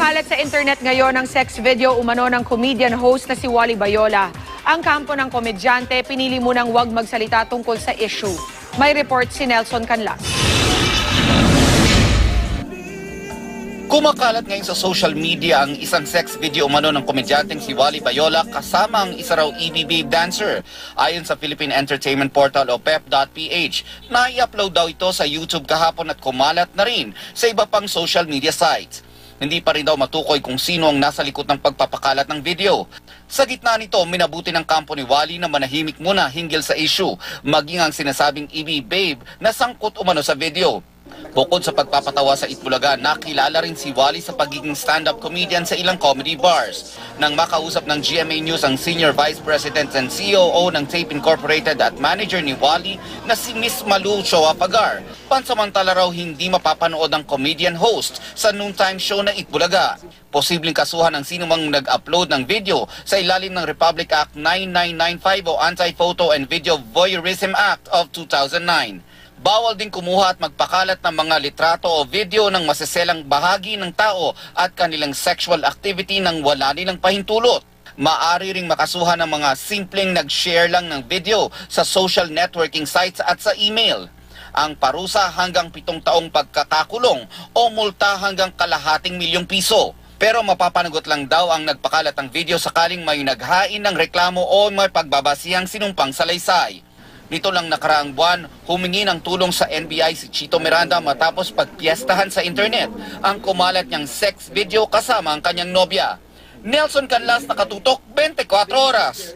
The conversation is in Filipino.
Kumakalat sa internet ngayon ang sex video umano ng comedian host na si Wally Bayola. Ang kampo ng komedyante pinili munang huwag magsalita tungkol sa issue. May report si Nelson Canlas. Kumakalat ngayon sa social media ang isang sex video umano ng komedyanteng si Wally Bayola kasama ang isa raw EBB dancer. Ayon sa Philippine Entertainment Portal o pep.ph, nai-upload daw ito sa YouTube kahapon at kumalat na rin sa iba pang social media sites. Hindi pa rin daw matukoy kung sino ang nasa likod ng pagpapakalat ng video. Sa gitna nito, minabuti ng kampo ni Wally na manahimik muna hinggil sa issue, maging ang sinasabing EB Babe na sangkot umano sa video. Bukod sa pagpapatawa sa Itbulaga, nakilala rin si Wally sa pagiging stand-up comedian sa ilang comedy bars. Nang makausap ng GMA News ang Senior Vice President and COO ng Tape Incorporated at manager ni Wally na si Miss Malu Shoa Pagar, pansamantala raw hindi mapapanood ang comedian host sa noontime show na Itbulaga. Posibleng kasuhan ng sinumang nag-upload ng video sa ilalim ng Republic Act 9995 o Anti-Photo and Video Voyeurism Act of 2009. Bawal din kumuha at magpakalat ng mga litrato o video ng maseselang bahagi ng tao at kanilang sexual activity nang wala nilang pahintulot. Maaari ring makasuhan ng mga simpleng nag-share lang ng video sa social networking sites at sa email. Ang parusa hanggang 7 taong pagkakakulong o multa hanggang ₱250,000. Pero mapapanagot lang daw ang nagpakalat ng video sakaling may naghain ng reklamo o may pagbabasihang sinumpang salaysay. Nito lang nakaraang buwan, humingi ng tulong sa NBI si Chito Miranda matapos pagpiestahan sa internet ang kumalat niyang sex video kasama ang kanyang nobya. Nelson Canlas, nakatutok, 24 oras.